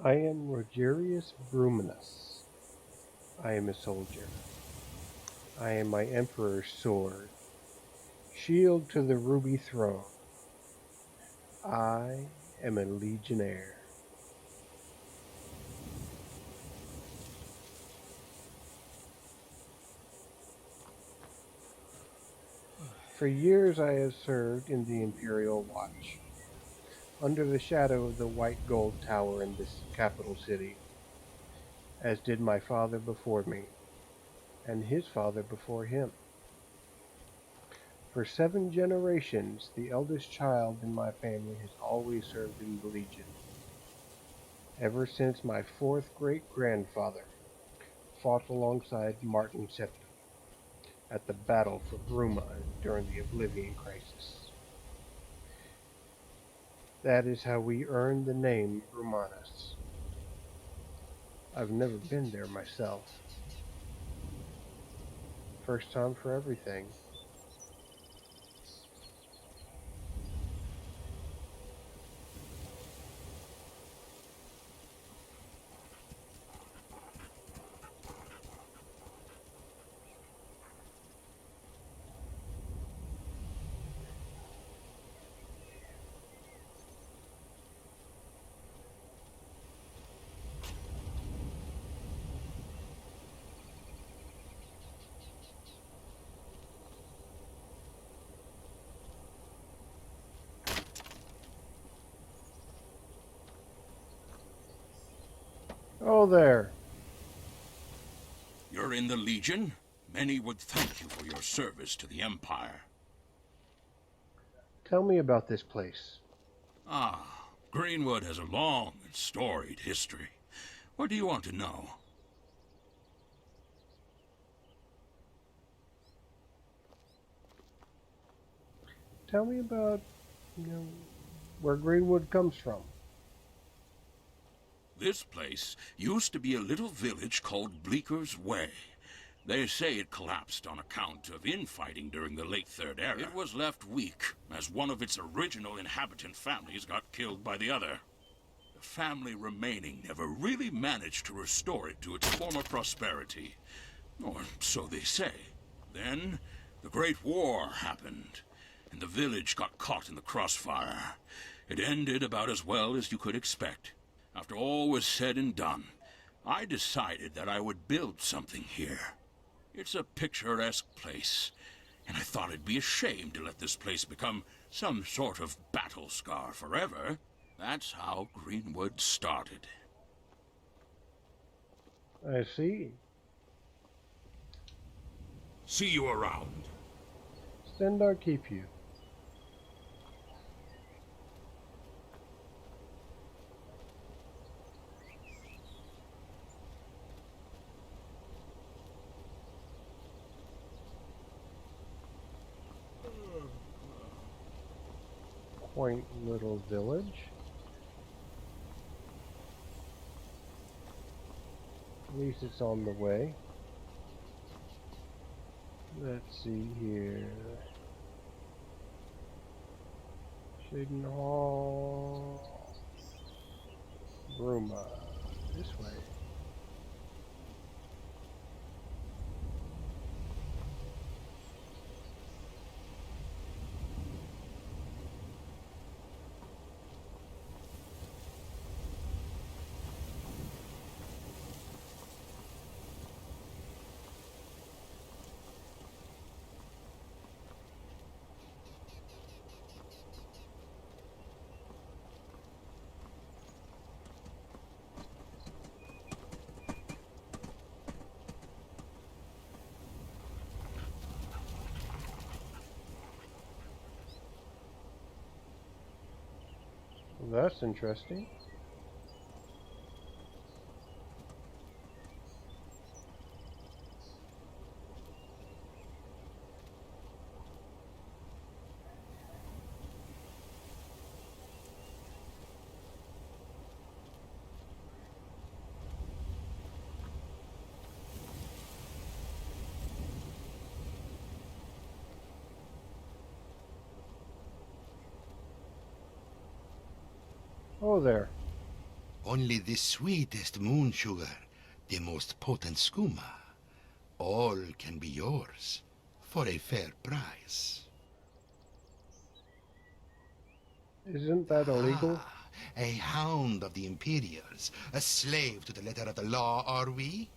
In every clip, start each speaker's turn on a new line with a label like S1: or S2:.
S1: I am Rogerius Brumanus. I am a soldier. I am my emperor's sword, shield to the ruby throne. I am a legionnaire. For years I have served in the Imperial Watch, under the shadow of the white gold tower in this capital city, as did my father before me, and his father before him. For 7 generations, the eldest child in my family has always served in the Legion, ever since my fourth great-grandfather fought alongside Martin Septim at the battle for Bruma during the Oblivion Crisis. That is how we earned the name Brumanus. I've never been there myself. First time for everything. Oh there!
S2: You're in the Legion? Many would thank you for your service to the Empire.
S1: Tell me about this place.
S2: Ah, Greenwood has a long and storied history. What do you want to know?
S1: Tell me about, where Greenwood comes from.
S2: This place used to be a little village called Bleeker's Way. They say it collapsed on account of infighting during the late Third Era. It was left weak, as one of its original inhabitant families got killed by the other. The family remaining never really managed to restore it to its former prosperity. Or so they say. Then, the Great War happened, and the village got caught in the crossfire. It ended about as well as you could expect. After all was said and done, I decided that I would build something here. It's a picturesque place, and I thought it'd be a shame to let this place become some sort of battle scar forever. That's how Greenwood started.
S1: I see.
S2: See you around.
S1: Stendarr keep you. Quaint little village. At least it's on the way. Let's see here. Shaden Hall. Bruma. This way. That's interesting. Oh there.
S3: Only the sweetest moon sugar, the most potent skooma. All can be yours for a fair price.
S1: Isn't that illegal?
S3: Ah, a hound of the Imperials, a slave to the letter of the law, are we?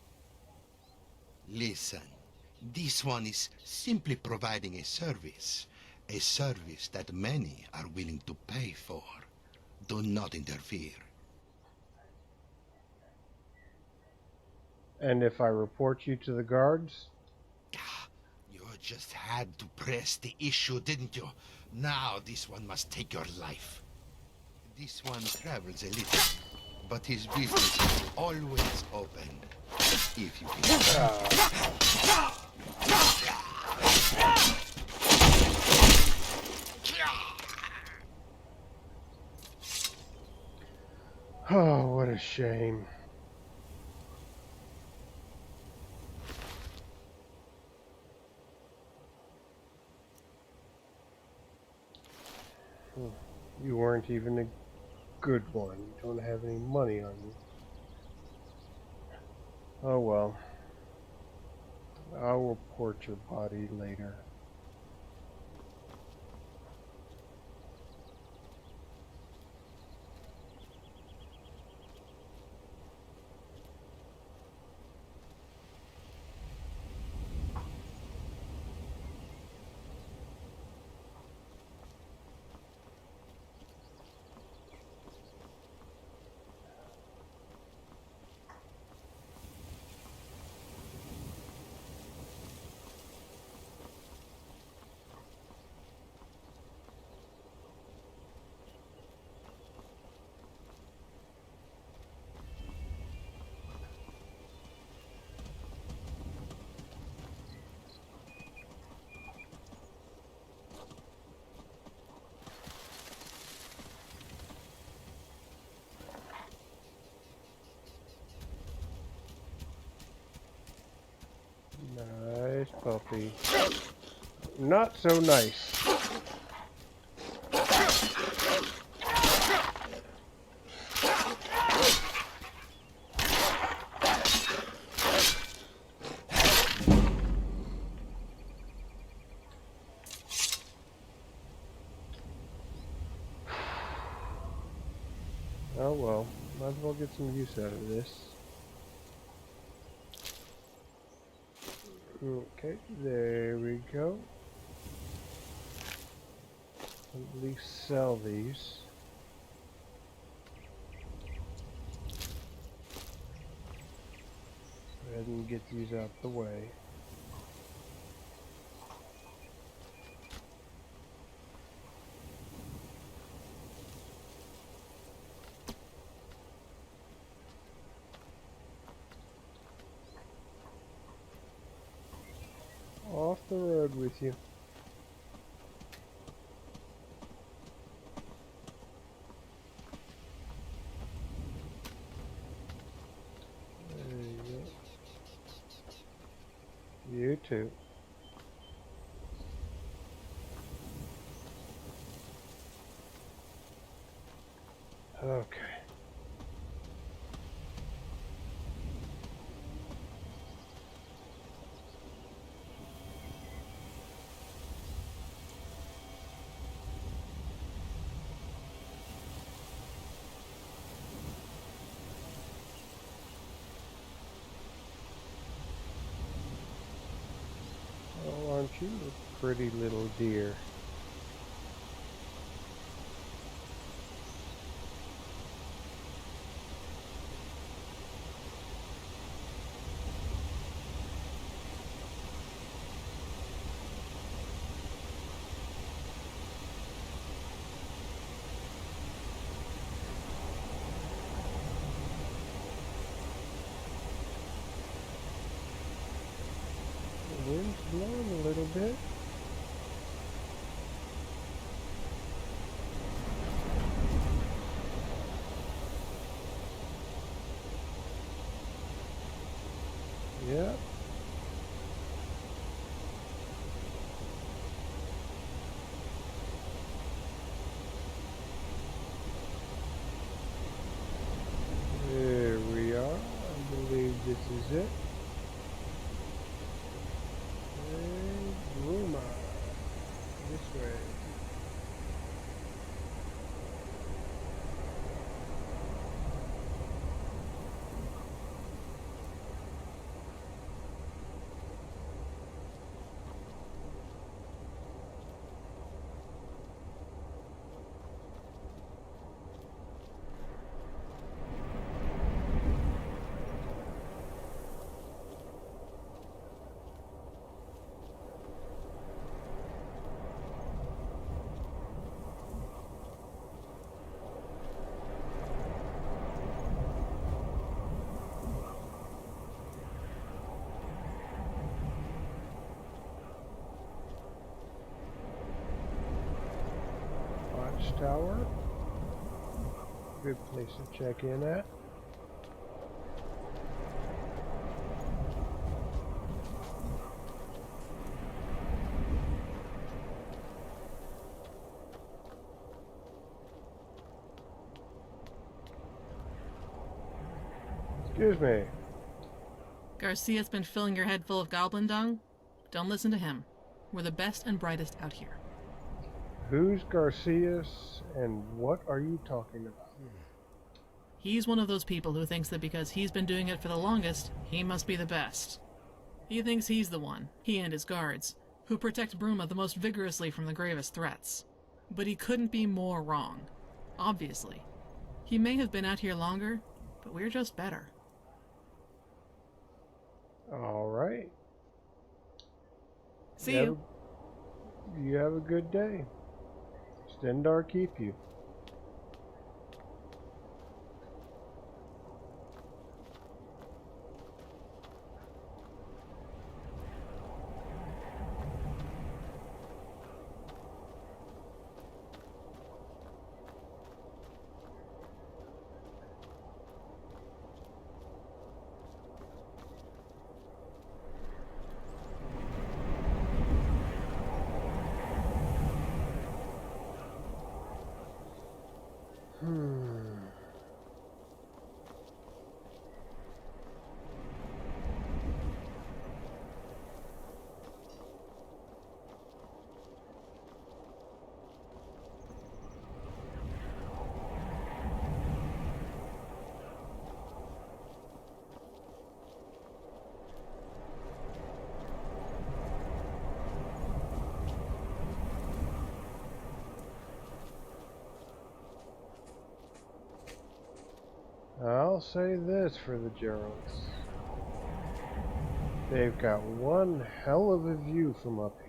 S3: Listen, this one is simply providing a service that many are willing to pay for. Do not interfere.
S1: And if I report you to the guards?
S3: You just had to press the issue, didn't you? Now this one must take your life. This one travels a little, but his business is always open. If you can.
S1: Oh, what a shame. You weren't even a good one. You don't have any money on you. Oh well. I'll report your body later. Nice puppy. Not so nice. Oh well, might as well get some use out of this. Okay, there we go. At least sell these. Go ahead and get these out the way. Off the road with you. There you go. You too. Okay. Oh, aren't you a pretty little deer? The wind's blowing a little bit. Yep. watchtower. Good place to check in at. Excuse me.
S4: Garcia's been filling your head full of goblin dung? Don't listen to him. We're the best and brightest out here.
S1: Who's Garcias and what are you talking about?
S4: He's one of those people who thinks that because he's been doing it for the longest, he must be the best. He thinks he's the one, he and his guards, who protect Bruma the most vigorously from the gravest threats. But he couldn't be more wrong. Obviously. He may have been out here longer, but we're just better.
S1: All right.
S4: See you.
S1: You have a good day. Stendar keep you. I'll say this for the Geralds. They've got one hell of a view from up here.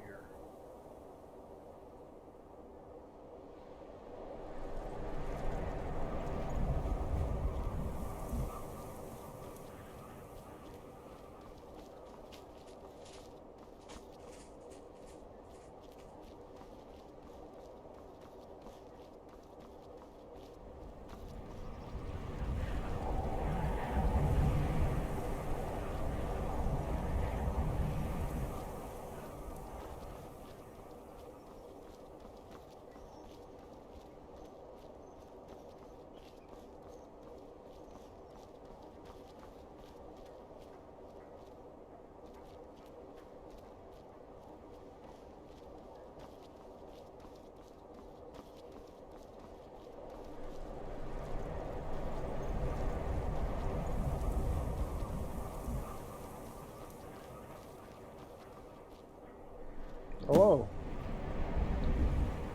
S1: Hello.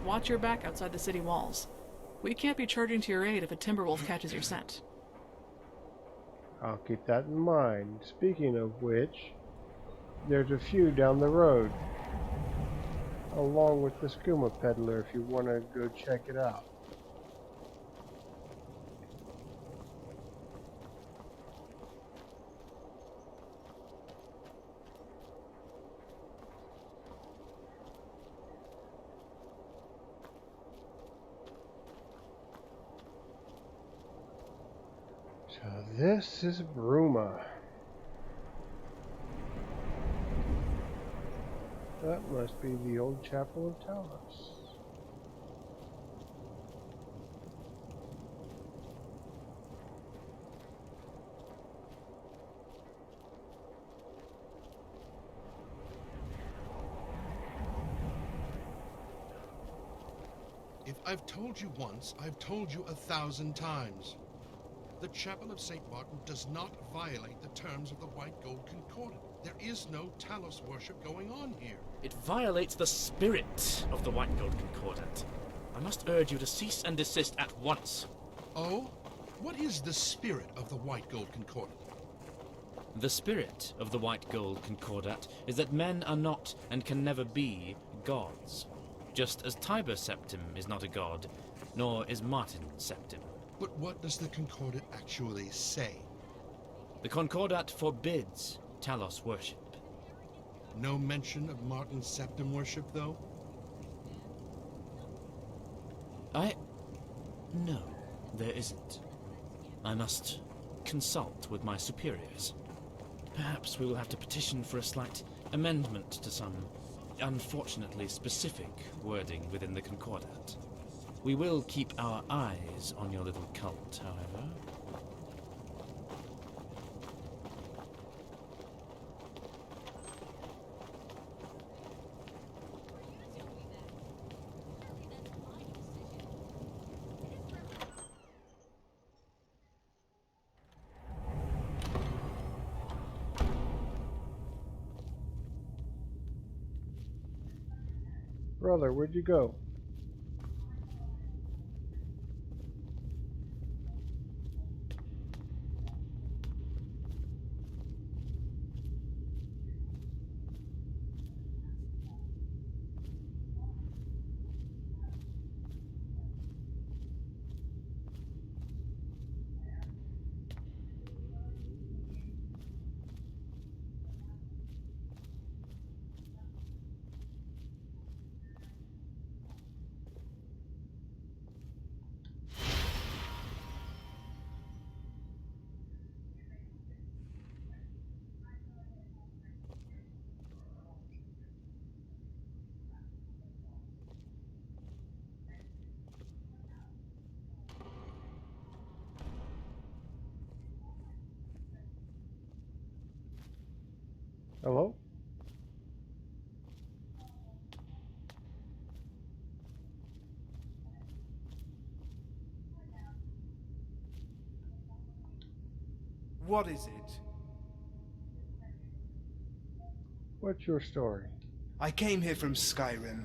S4: Watch your back outside the city walls. We can't be charging to your aid if a timberwolf catches your scent.
S1: I'll keep that in mind. Speaking of which, there's a few down the road. Along with the skooma peddler if you want to go check it out. So this is Bruma. That must be the old chapel of Talos.
S3: If I've told you once, I've told you 1,000 times. The Chapel of St. Martin does not violate the terms of the White Gold Concordant. There is no Talos worship going on here.
S5: It violates the spirit of the White Gold Concordant. I must urge you to cease and desist at once.
S3: Oh? What is the spirit of the White Gold Concordant?
S5: The spirit of the White Gold Concordat is that men are not and can never be gods. Just as Tiber Septim is not a god, nor is Martin Septim.
S3: But what does the Concordat actually say?
S5: The Concordat forbids Talos worship.
S3: No mention of Martin Septim worship, though?
S5: I No, there isn't. I must consult with my superiors. Perhaps we will have to petition for a slight amendment to some unfortunately specific wording within the Concordat. We will keep our eyes on your little cult, however.
S1: Brother, where'd you go? Hello?
S6: What is it?
S1: What's your story?
S6: I came here from Skyrim.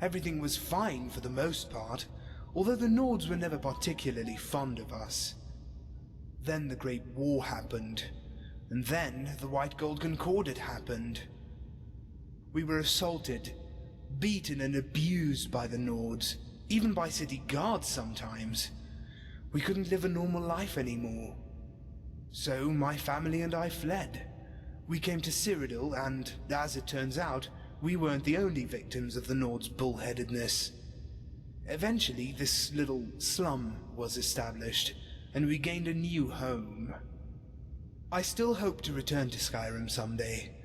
S6: Everything was fine for the most part, although the Nords were never particularly fond of us. Then the Great War happened, and then the White Gold Concordat happened. We were assaulted, beaten and abused by the Nords, even by city guards sometimes. We couldn't live a normal life anymore. So my family and I fled. We came to Cyrodiil, and, as it turns out, we weren't the only victims of the Nord's bullheadedness. Eventually, this little slum was established, and we gained a new home. I still hope to return to Skyrim someday,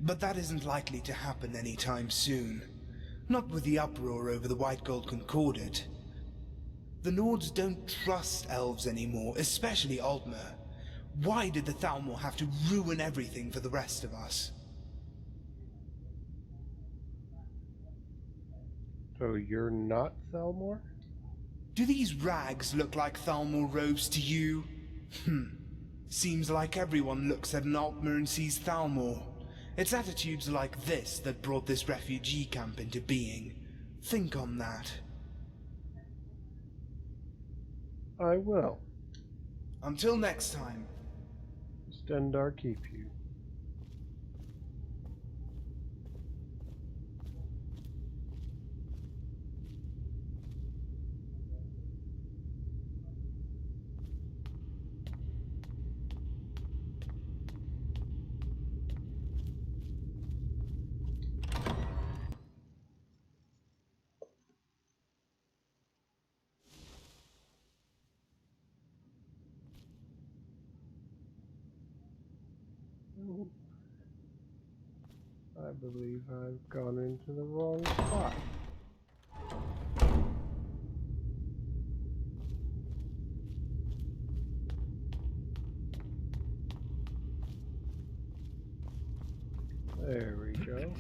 S6: but that isn't likely to happen anytime soon. Not with the uproar over the White Gold Concordat. The Nords don't trust elves anymore, especially Aldmer. Why did the Thalmor have to ruin everything for the rest of us?
S1: So you're not Thalmor?
S6: Do these rags look like Thalmor robes to you? Seems like everyone looks at an Altmer and sees Thalmor. It's attitudes like this that brought this refugee camp into being. Think on that.
S1: I will.
S6: Until next time.
S1: Stendar keep you. I believe I've gone into the wrong spot. There we go.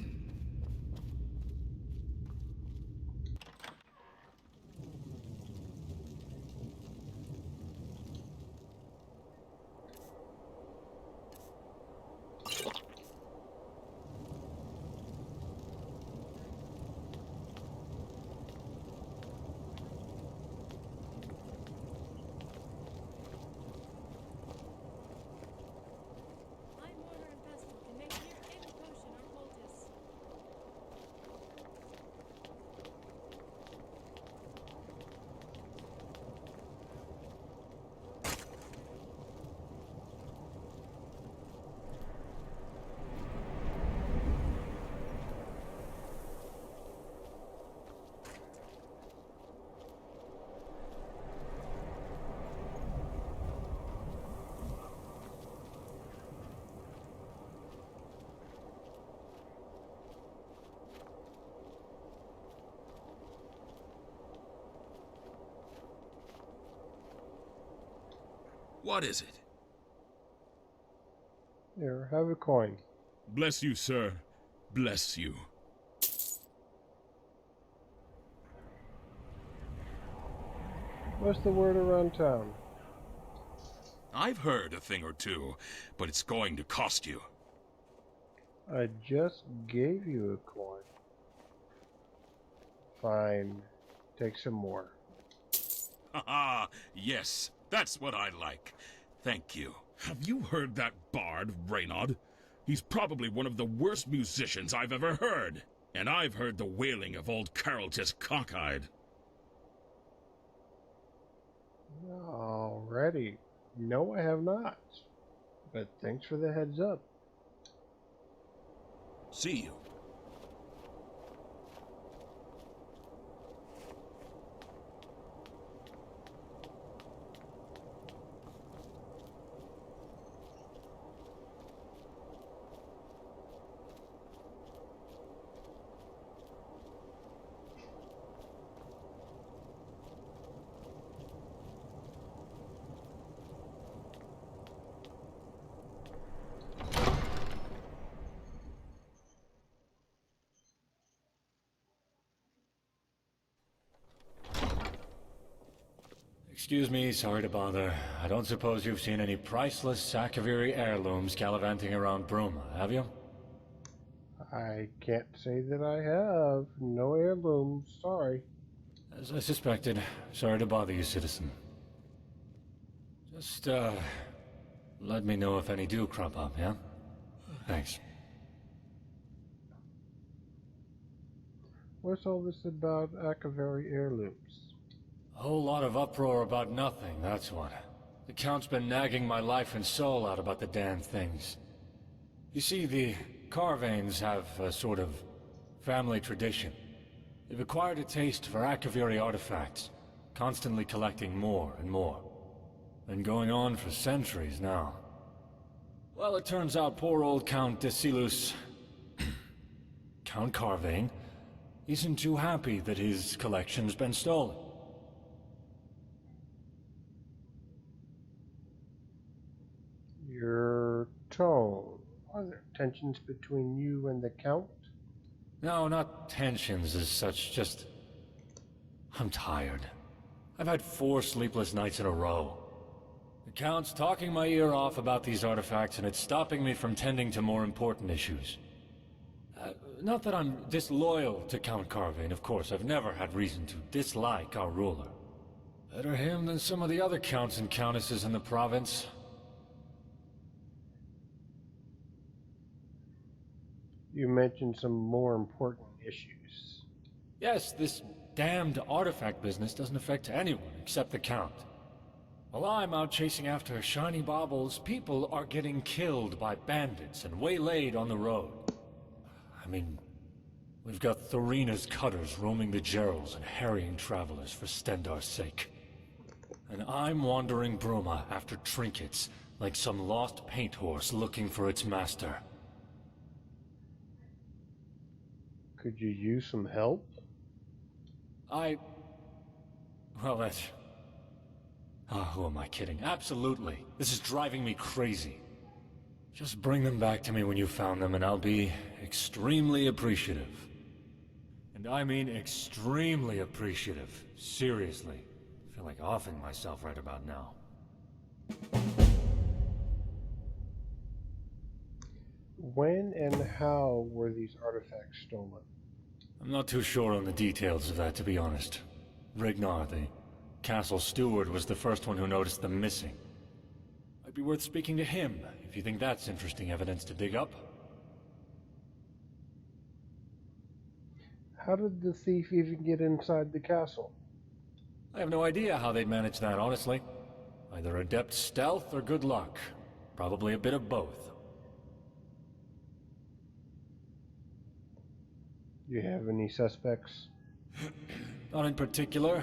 S2: What is it?
S1: Here, have a coin.
S2: Bless you, sir. Bless you.
S1: What's the word around town?
S2: I've heard a thing or two, but it's going to cost you.
S1: I just gave you a coin. Fine. Take some more.
S2: Haha, yes, that's what I like. Thank you. Have you heard that bard, Reynard? He's probably one of the worst musicians I've ever heard. And I've heard the wailing of old Caroltus cockeyed.
S1: Alrighty. No, I have not. But thanks for the heads up.
S2: See you.
S7: Excuse me, sorry to bother. I don't suppose you've seen any priceless Sakaviri heirlooms gallivanting around Bruma, have you?
S1: I can't say that I have. No heirlooms, sorry.
S7: As I suspected. Sorry to bother you, citizen. Just, let me know if any do crop up, yeah? Thanks.
S1: What's all this about Akavari heirlooms?
S7: A whole lot of uproar about nothing, that's what. The Count's been nagging my life and soul out about the damn things. You see, the Carvanes have a sort of family tradition. They've acquired a taste for Akaviri artifacts, constantly collecting more and more. Been going on for centuries now. Well, it turns out poor old Count Desilus, Count Carvane, isn't too happy that his collection's been stolen.
S1: Your tone. Are there tensions between you and the Count?
S7: No, not tensions as such, just... I'm tired. I've had 4 sleepless nights in a row. The Count's talking my ear off about these artifacts, and it's stopping me from tending to more important issues. Not that I'm disloyal to Count Carvane, of course. I've never had reason to dislike our ruler. Better him than some of the other counts and countesses in the province.
S1: You mentioned some more important issues.
S7: Yes, this damned artifact business doesn't affect anyone except the Count. While I'm out chasing after shiny baubles, people are getting killed by bandits and waylaid on the road. I mean, we've got Thorina's cutters roaming the Gerals and harrying travelers for Stendar's sake. And I'm wandering Bruma after trinkets, like some lost paint horse looking for its master.
S1: Could you use some help?
S7: Well, that's... Oh, who am I kidding? Absolutely. This is driving me crazy. Just bring them back to me when you found them, and I'll be extremely appreciative. And I mean extremely appreciative. Seriously. I feel like offing myself right about now.
S1: When and how were these artifacts stolen?
S7: I'm not too sure on the details of that, to be honest. Rignar, the castle steward, was the first one who noticed them missing. Might be worth speaking to him, if you think that's interesting evidence to dig up.
S1: How did the thief even get inside the castle?
S7: I have no idea how they'd manage that, honestly. Either adept stealth or good luck. Probably a bit of both.
S1: Do you have any suspects?
S7: Not in particular.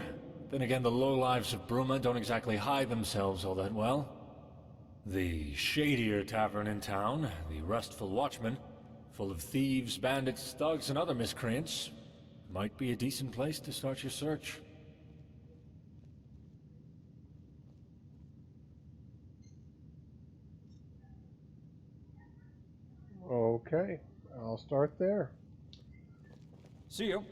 S7: Then again, the lowlives of Bruma don't exactly hide themselves all that well. The shadier tavern in town, the Restful Watchman, full of thieves, bandits, thugs, and other miscreants, might be a decent place to start your search.
S1: Okay, I'll start there.
S7: See you.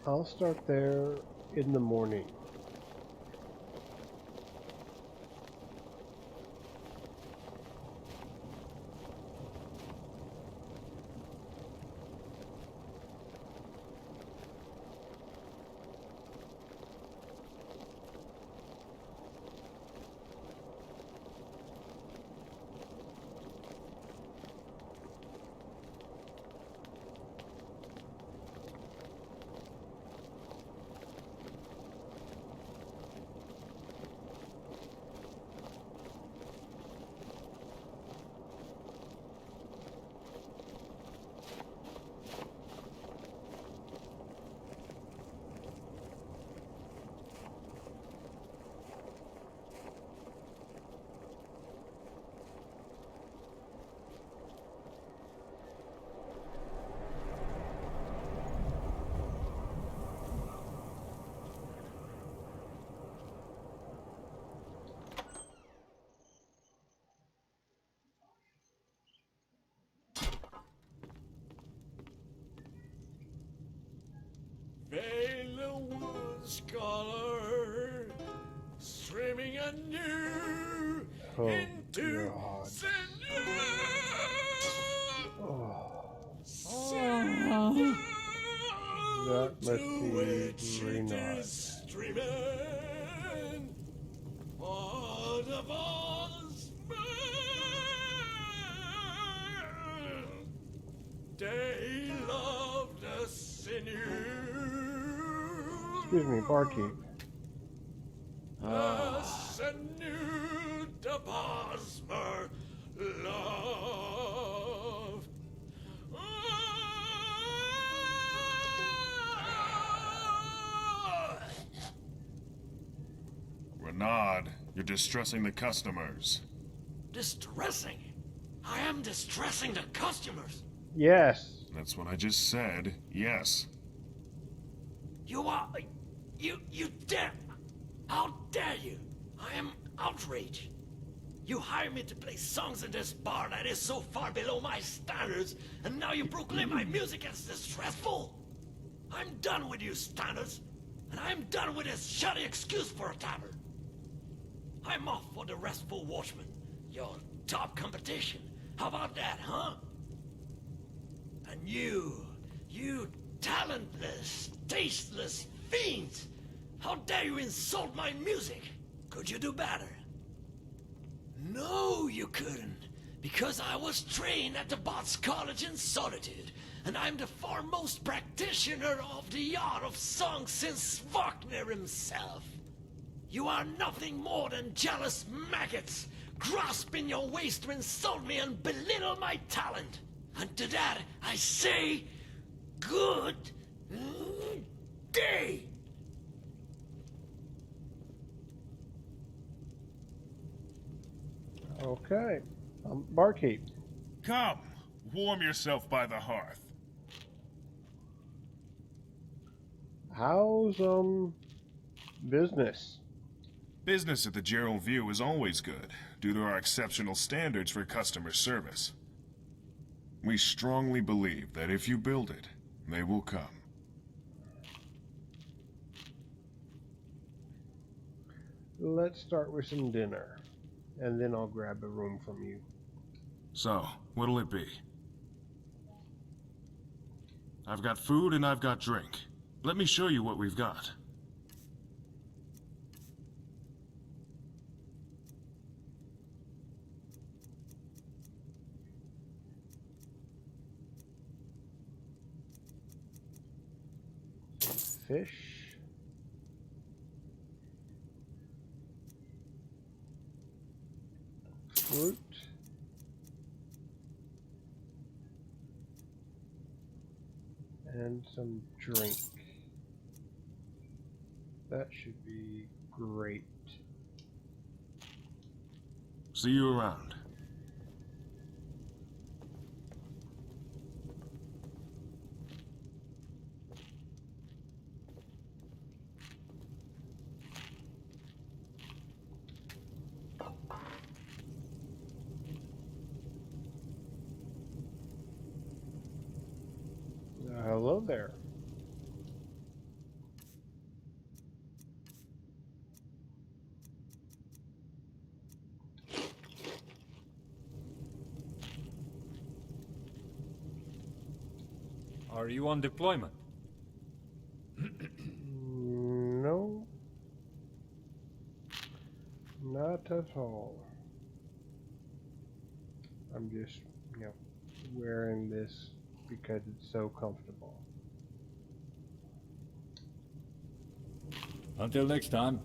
S1: I'll start there in the morning.
S2: Scholar, streaming anew into
S1: God. That must be very nice.
S2: What of us? They loved the sinew.
S1: Excuse me, barkeep.
S2: The sinew, the Bosmer love.
S8: Renaud, you're distressing the customers.
S2: Distressing? I am distressing the customers.
S1: Yes.
S8: That's what I just said. Yes.
S2: You are... You dare... How dare you? I am outraged. You hired me to play songs in this bar that is so far below my standards, and now you proclaim my music as distressful? I'm done with you standards, and I'm done with this shoddy excuse for a tavern. I'm off for the Restful Watchman, your top competition. How about that, huh? And you talentless, tasteless fiends! How dare you insult my music? Could you do better? No, you couldn't, because I was trained at the Bots College in Solitude, and I'm the foremost practitioner of the art of song since Wagner himself. You are nothing more than jealous maggots, grasping your waist to insult me and belittle my talent. And to that, I say, good day.
S1: Okay. Barkeep.
S8: Come, warm yourself by the hearth.
S1: How's, business?
S8: Business at the Gerald View is always good, due to our exceptional standards for customer service. We strongly believe that if you build it, they will come.
S1: Let's start with some dinner, and then I'll grab a room from you.
S8: So, what'll it be? I've got food and I've got drink. Let me show you what we've got.
S1: Fish. Fruit. And some drink. That should be great.
S8: See you around.
S1: Hello there.
S7: Are you on deployment?
S1: No. Not at all. I'm just, wearing this because it's so comfortable.
S7: Until next time.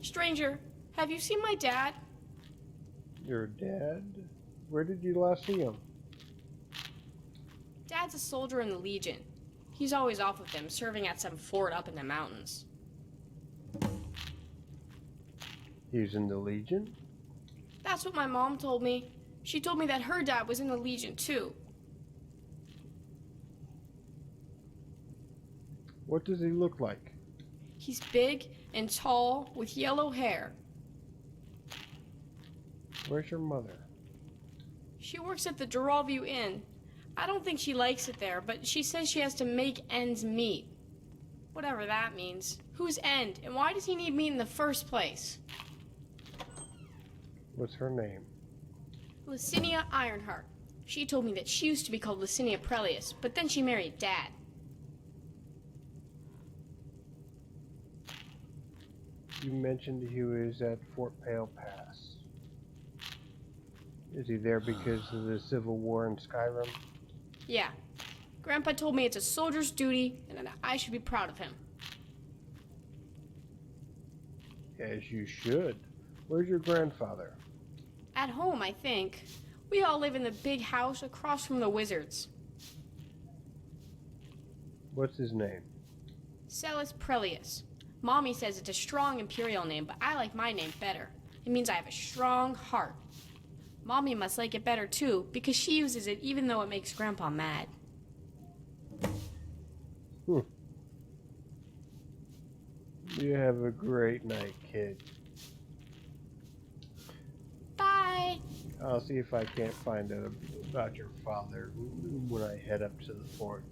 S9: Stranger, have you seen my dad?
S1: Your dad? Where did you last see him?
S9: Dad's a soldier in the Legion. He's always off with them, serving at some fort up in the mountains.
S1: He's in the Legion?
S9: That's what my mom told me. She told me that her dad was in the Legion too.
S1: What does he look like?
S9: He's big and tall with yellow hair.
S1: Where's your mother?
S9: She works at the Geralview Inn. I don't think she likes it there, but she says she has to make ends meet. Whatever that means. Whose end? And why does he need me in the first place?
S1: What's her name?
S9: Licinia Ironheart. She told me that she used to be called Licinia Prelius, but then she married Dad.
S1: You mentioned he was at Fort Pale Pass. Is he there because of the Civil War in Skyrim?
S9: Yeah. Grandpa told me it's a soldier's duty and that I should be proud of him.
S1: As you should. Where's your grandfather?
S9: At home, I think. We all live in the big house across from the wizards.
S1: What's his name?
S9: Celis Prelius. Mommy says it's a strong imperial name, but I like my name better. It means I have a strong heart. Mommy must like it better too, because she uses it even though it makes Grandpa mad.
S1: You have a great night, kid.
S9: Bye!
S1: I'll see if I can't find out about your father when I head up to the fort.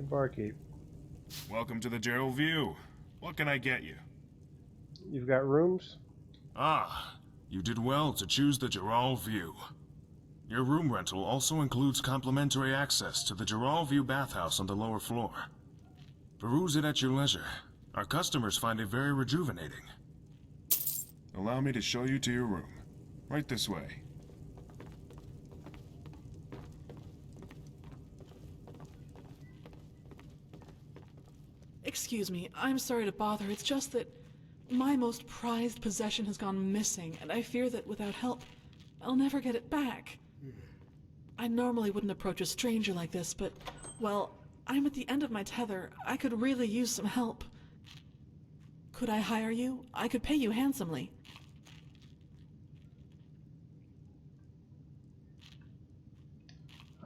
S1: Barkeep.
S8: Welcome to the Gerald View. What can I get you?
S1: You've got rooms?
S8: Ah, you did well to choose the Gerald View. Your room rental also includes complimentary access to the Gerald View bathhouse on the lower floor. Peruse it at your leisure. Our customers find it very rejuvenating. Allow me to show you to your room. Right this way.
S4: Excuse me, I'm sorry to bother. It's just that my most prized possession has gone missing, and I fear that without help, I'll never get it back. I normally wouldn't approach a stranger like this, but, well, I'm at the end of my tether. I could really use some help. Could I hire you? I could pay you handsomely.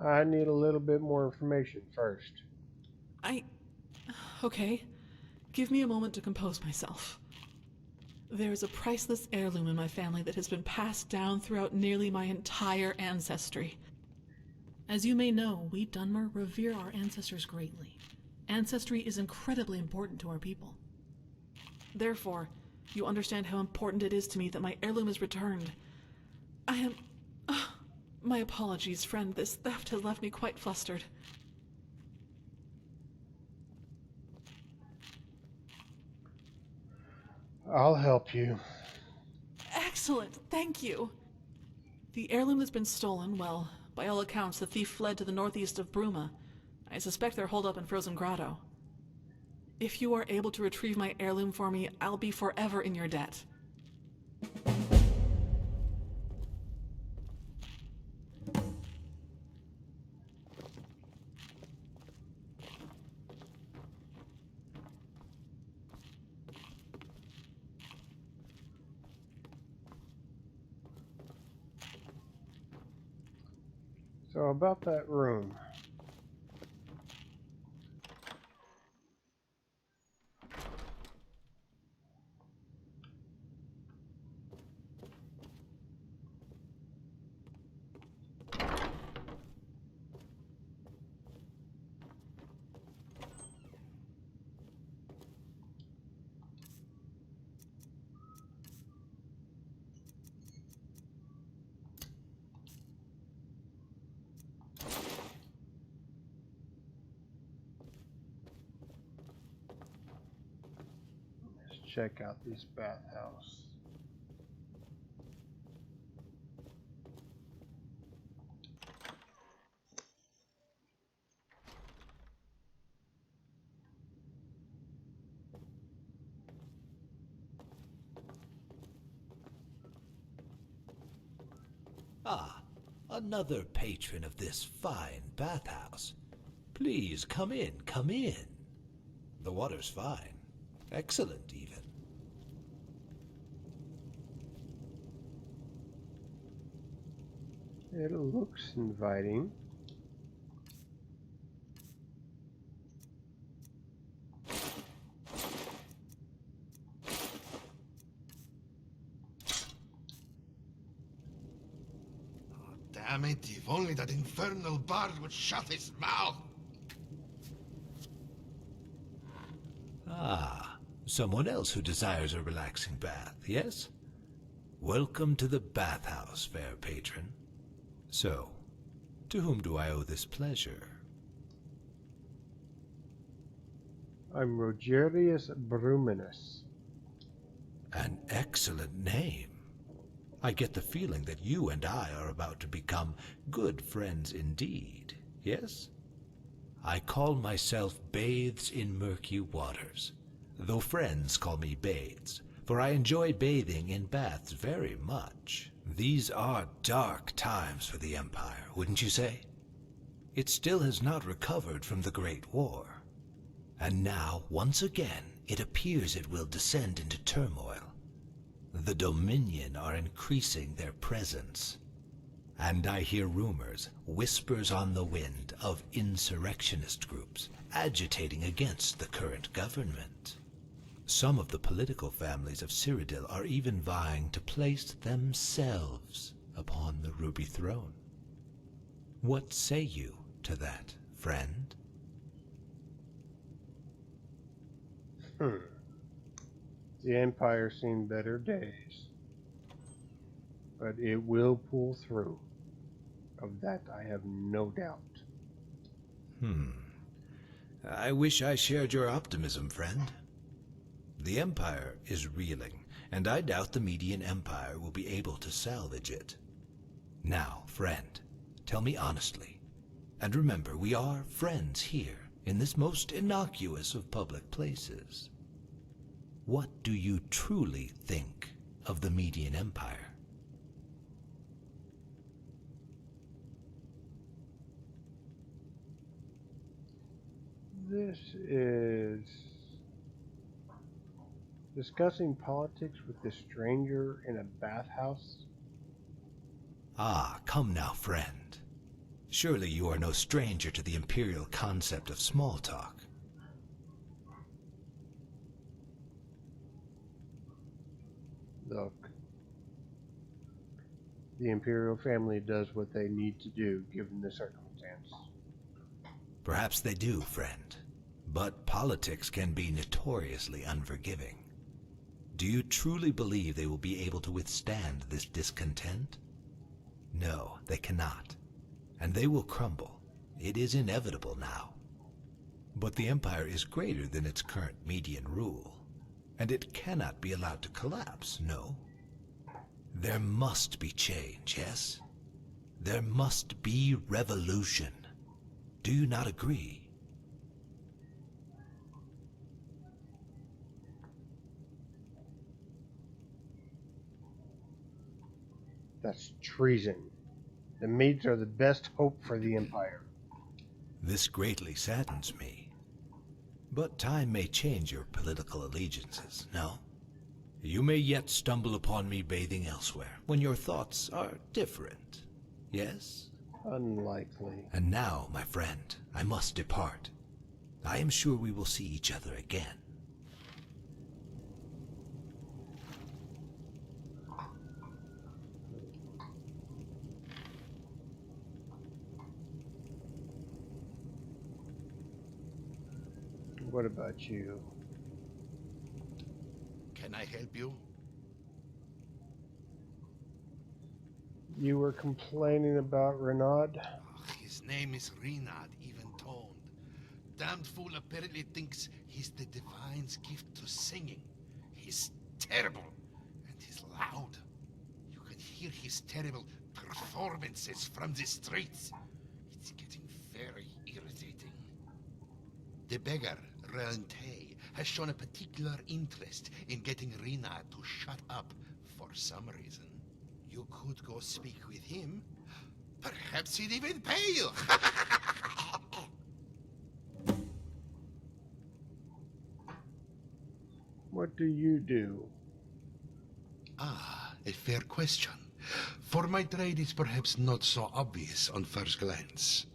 S1: I need a little bit more information first.
S4: Okay. Give me a moment to compose myself. There is a priceless heirloom in my family that has been passed down throughout nearly my entire ancestry. As you may know, we Dunmer revere our ancestors greatly. Ancestry is incredibly important to our people. Therefore, you understand how important it is to me that my heirloom is returned. My apologies, friend. This theft has left me quite flustered.
S1: I'll help you.
S4: Excellent, thank you. The heirloom that's been stolen, well, by all accounts, the thief fled to the northeast of Bruma. I suspect they're holed up in Frozen Grotto. If you are able to retrieve my heirloom for me, I'll be forever in your debt.
S1: So about that room. Check out this bathhouse.
S10: Ah, another patron of this fine bathhouse. Please come in, come in. The water's fine. Excellent, even.
S1: It looks inviting.
S3: Damn it, if only that infernal bard would shut his mouth!
S10: Ah, someone else who desires a relaxing bath, yes? Welcome to the bathhouse, fair patron. So, to whom do I owe this pleasure?
S1: I'm Rogerius Brumanus.
S10: An excellent name. I get the feeling that you and I are about to become good friends indeed, yes? I call myself Bathes in Murky Waters, though friends call me Bathes, for I enjoy bathing in baths very much. These are dark times for the Empire, wouldn't you say? It still has not recovered from the Great War. And now, once again, it appears it will descend into turmoil. The Dominion are increasing their presence. And I hear rumors, whispers on the wind, of insurrectionist groups agitating against the current government. Some of the political families of Cyrodiil are even vying to place themselves upon the Ruby Throne. What say you to that, friend?
S1: The Empire's seen better days, but it will pull through. Of that I have no doubt.
S10: I wish I shared your optimism, friend. The Empire is reeling, and I doubt the Median Empire will be able to salvage it. Now, friend, tell me honestly, and remember we are friends here, in this most innocuous of public places. What do you truly think of the Median Empire?
S1: This is discussing politics with this stranger in a bathhouse.
S10: Ah, come now, friend. Surely you are no stranger to the Imperial concept of small talk.
S1: Look, the Imperial family does what they need to do given the circumstance.
S10: Perhaps they do, friend. But politics can be notoriously unforgiving. Do you truly believe they will be able to withstand this discontent? No, they cannot. And they will crumble. It is inevitable now. But the Empire is greater than its current Median rule, and it cannot be allowed to collapse, no? There must be change, yes? There must be revolution. Do you not agree?
S1: That's treason. The Medes are the best hope for the Empire.
S10: This greatly saddens me. But time may change your political allegiances, no? You may yet stumble upon me bathing elsewhere, when your thoughts are different. Yes?
S1: Unlikely.
S10: And now, my friend, I must depart. I am sure we will see each other again.
S1: What about you?
S3: Can I help you?
S1: You were complaining about Renaud?
S3: His name is Renaud, even-toned. Damned fool apparently thinks he's the divine's gift to singing. He's terrible, and he's loud. You can hear his terrible performances from the streets. It's getting very irritating. The beggar, Relante, has shown a particular interest in getting Renaud to shut up for some reason. You could go speak with him. Perhaps he'd even pay you.
S1: What do you do?
S3: Ah, a fair question. For my trade is perhaps not so obvious on first glance.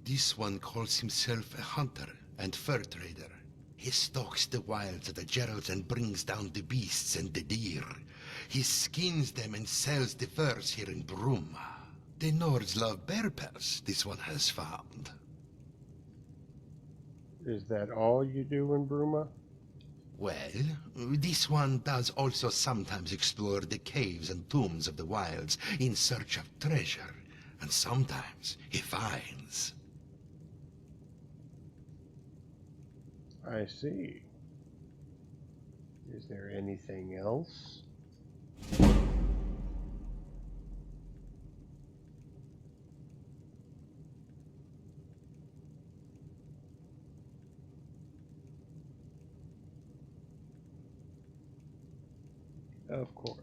S3: This one calls himself a hunter and fur trader. He stalks the wilds of the Geralds and brings down the beasts and the deer. He skins them and sells the furs here in Bruma. The Nords love bear pelts, this one has found.
S1: Is that all you do in Bruma?
S3: Well, this one does also sometimes explore the caves and tombs of the wilds in search of treasure, and sometimes he finds.
S1: I see. Is there anything else? Of course.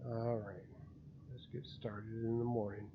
S1: All right. Let's get started in the morning.